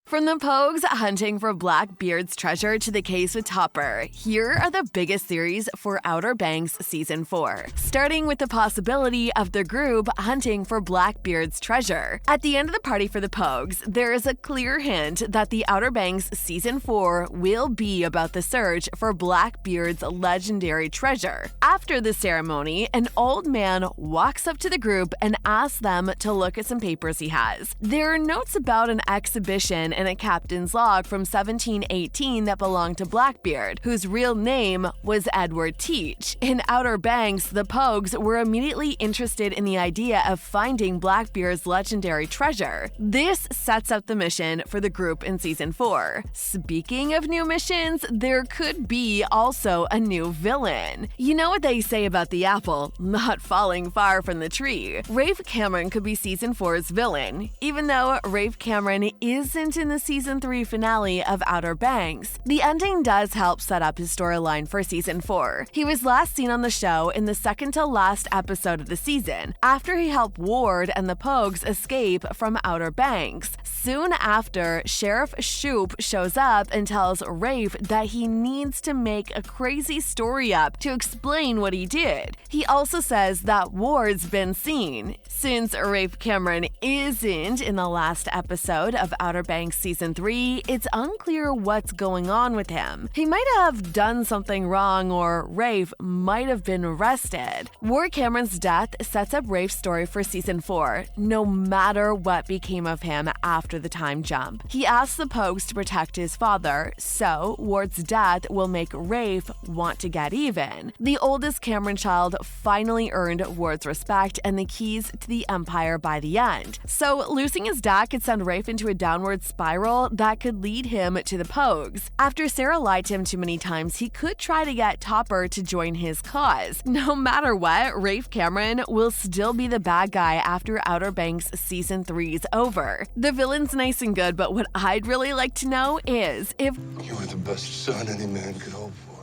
From the Pogues hunting for Blackbeard's treasure to the case with Topper, here are the biggest theories for Outer Banks Season 4. Starting with the possibility of the group hunting for Blackbeard's treasure. At the end of the party for the Pogues, there is a clear hint that the Outer Banks Season 4 will be about the search for Blackbeard's legendary treasure. After the ceremony, an old man walks up to the group and asks them to look at some papers he has. There are notes about an exhibition and a captain's log from 1718 that belonged to Blackbeard, whose real name was Edward Teach. In Outer Banks, the Pogues were immediately interested in the idea of finding Blackbeard's legendary treasure. This sets up the mission for the group in Season 4. Speaking of new missions, there could be also a new villain. You know what they say about the apple not falling far from the tree. Rafe Cameron could be Season 4's villain, even though Rafe Cameron isn't in the Season 3 finale of Outer Banks. The ending does help set up his storyline for Season 4. He was last seen on the show in the second to last episode of the season, after he helped Ward and the Pogues escape from Outer Banks. Soon after, Sheriff Shoop shows up and tells Rafe that he needs to make a crazy story up to explain what he did. He also says that Ward's been seen. Since Rafe Cameron isn't in the last episode of Outer Banks Season 3, it's unclear what's going on with him. He might have done something wrong, or Rafe might have been arrested. Ward Cameron's death sets up Rafe's story for Season 4, no matter what became of him after the time jump. He asks the Pogues to protect his father, so Ward's death will make Rafe want to get even. The oldest Cameron child finally earned Ward's respect and the keys to the Empire by the end. So losing his dad could send Rafe into a downward spiral that could lead him to the Pogues. After Sarah lied to him too many times, he could try to get Topper to join his cause. No matter what, Rafe Cameron will still be the bad guy after Outer Banks Season 3's over. The villain's nice and good, but what I'd really like to know is if you are the best son any man could hope for.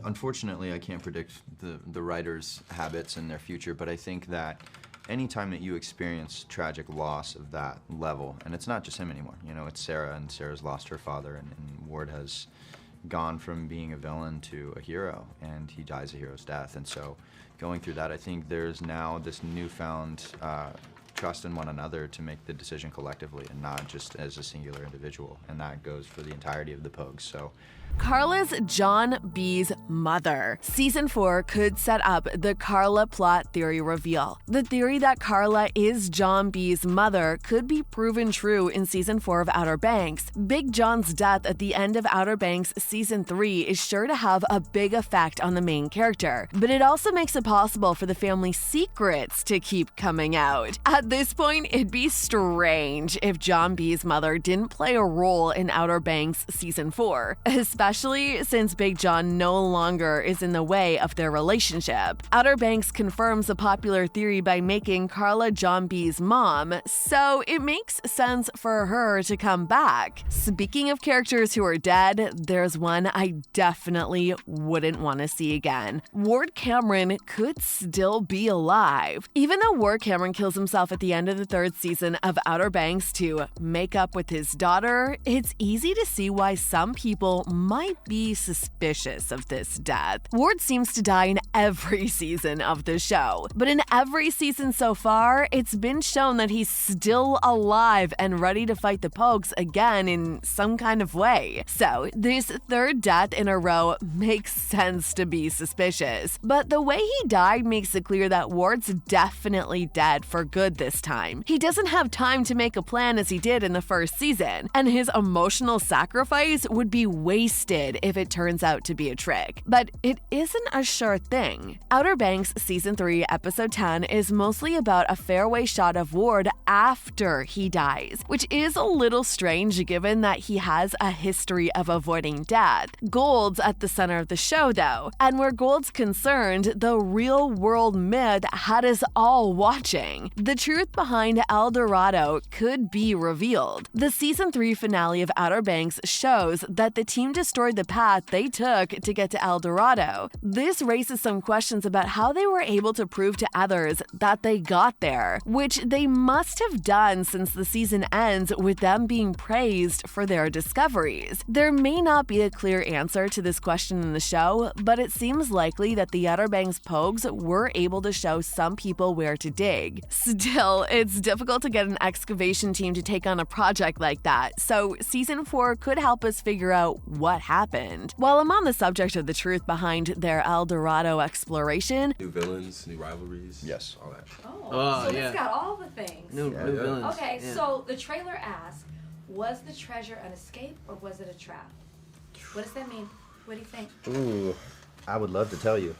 Unfortunately, I can't predict the writers' habits and their future, but I think that anytime that you experience tragic loss of that level, and it's not just him anymore, you know, it's Sarah, and Sarah's lost her father, and Ward has gone from being a villain to a hero, and he dies a hero's death. And so going through that, I think there's now this newfound trust in one another to make the decision collectively and not just as a singular individual, and that goes for the entirety of the Pogues. So Carla's John B's mother. Season 4 could set up the Carla plot theory reveal. The theory that Carla is John B's mother could be proven true in Season 4 of Outer Banks. Big John's death at the end of Outer Banks Season 3 is sure to have a big effect on the main character, but it also makes it possible for the family's secrets to keep coming out. At this point, it'd be strange if John B's mother didn't play a role in Outer Banks Season 4, especially since Big John no longer is in the way of their relationship. Outer Banks confirms a popular theory by making Carla John B's mom, so it makes sense for her to come back. Speaking of characters who are dead, there's one I definitely wouldn't want to see again. Ward Cameron could still be alive. Even though Ward Cameron kills himself at the end of the third season of Outer Banks to make up with his daughter, it's easy to see why some people might be suspicious of this death. Ward seems to die in every season of the show, but in every season so far, it's been shown that he's still alive and ready to fight the Pogues again in some kind of way. So this third death in a row makes sense to be suspicious. But the way he died makes it clear that Ward's definitely dead for good this time. He doesn't have time to make a plan as he did in the first season, and his emotional sacrifice would be wasted if it turns out to be a trick. But it isn't a sure thing. Outer Banks Season 3 Episode 10 is mostly about a fairway shot of Ward after he dies, which is a little strange given that he has a history of avoiding death. Gold's at the center of the show though, and where Gold's concerned, the real world myth had us all watching. The truth behind El Dorado could be revealed. The Season 3 finale of Outer Banks shows that the team destroyed destroyed the path they took to get to El Dorado. This raises some questions about how they were able to prove to others that they got there, which they must have done since the season ends with them being praised for their discoveries. There may not be a clear answer to this question in the show, but it seems likely that the Outer Banks Pogues were able to show some people where to dig. Still, it's difficult to get an excavation team to take on a project like that, so Season 4 could help us figure out what happened. While I'm on the subject of the truth behind their El Dorado exploration, new villains, new rivalries. Yes. All that. Oh, So yeah. it's got all the things. New villains. Okay, yeah. so the trailer asks, was the treasure an escape or was it a trap? What does that mean? What do you think? Ooh, I would love to tell you.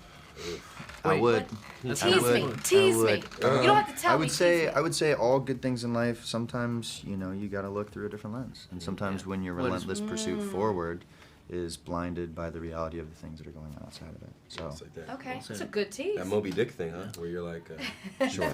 I Wait, would. Tease I me. would. Tease I me. would. You don't have to tell I me. would tease say me. I would say all good things in life. Sometimes you gotta look through a different lens, and sometimes when your What is- relentless pursuit forward is blinded by the reality of the things that are going on outside of it. So It's like that. Okay, said. it's a good tease. That Moby Dick thing, huh? Where you're like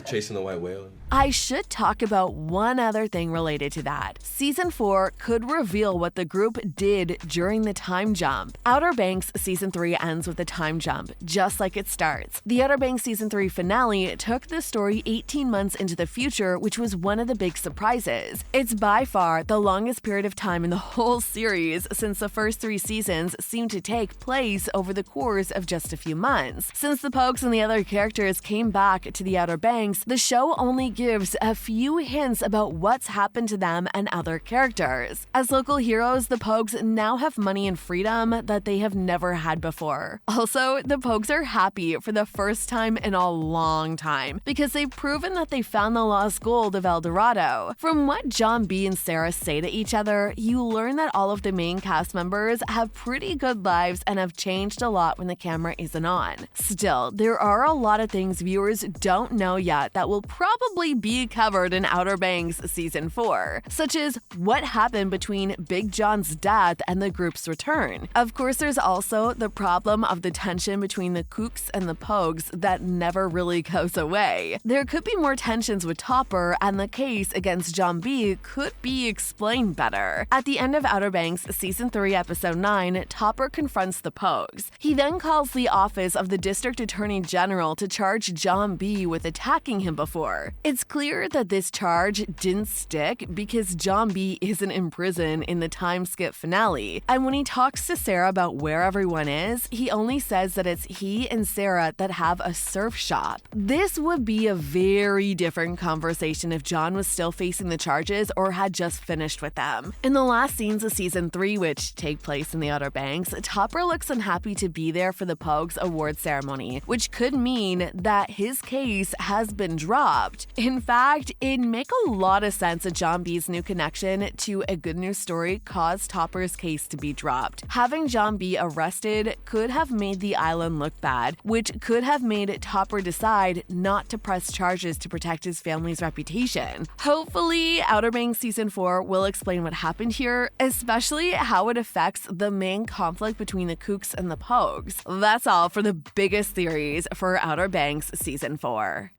chasing the white whale. I should talk about one other thing related to that. Season 4 could reveal what the group did during the time jump. Outer Banks Season 3 ends with a time jump, just like it starts. The Outer Banks Season 3 finale took the story 18 months into the future, which was one of the big surprises. It's by far the longest period of time in the whole series, since the first 3 seasons seem to take place over the course of just a few months. Since the Pogues and the other characters came back to the Outer Banks, the show only gives a few hints about what's happened to them and other characters. As local heroes, the Pogues now have money and freedom that they have never had before. Also, the Pogues are happy for the first time in a long time because they've proven that they found the lost gold of El Dorado. From what John B. and Sarah say to each other, you learn that all of the main cast members have pretty good lives and have changed a lot when the camera isn't on. Still, there are a lot of things viewers don't know yet that will probably be covered in Outer Banks Season 4, such as what happened between Big John's death and the group's return. Of course, there's also the problem of the tension between the Kooks and the Pogues that never really goes away. There could be more tensions with Topper, and the case against John B. could be explained better. At the end of Outer Banks Season 3, Episode 9, Topper confronts the Pogues. He then calls the office of the District Attorney General to charge John B. with attacking him before. It's clear that this charge didn't stick because John B. isn't in prison in the time skip finale, and when he talks to Sarah about where everyone is, he only says that it's he and Sarah that have a surf shop. This would be a very different conversation if John was still facing the charges or had just finished with them. In the last scenes of Season 3, which take place in the Outer Banks, Topper looks unhappy to be there for the Pogues award ceremony, which could mean that his case has been dropped. In fact, it'd make a lot of sense that John B.'s new connection to A Good News Story caused Topper's case to be dropped. Having John B. arrested could have made the island look bad, which could have made Topper decide not to press charges to protect his family's reputation. Hopefully, Outer Banks Season 4 will explain what happened here, especially how it affects the main conflict between the Kooks and the Pogues. That's all for the biggest theories for Outer Banks Season 4.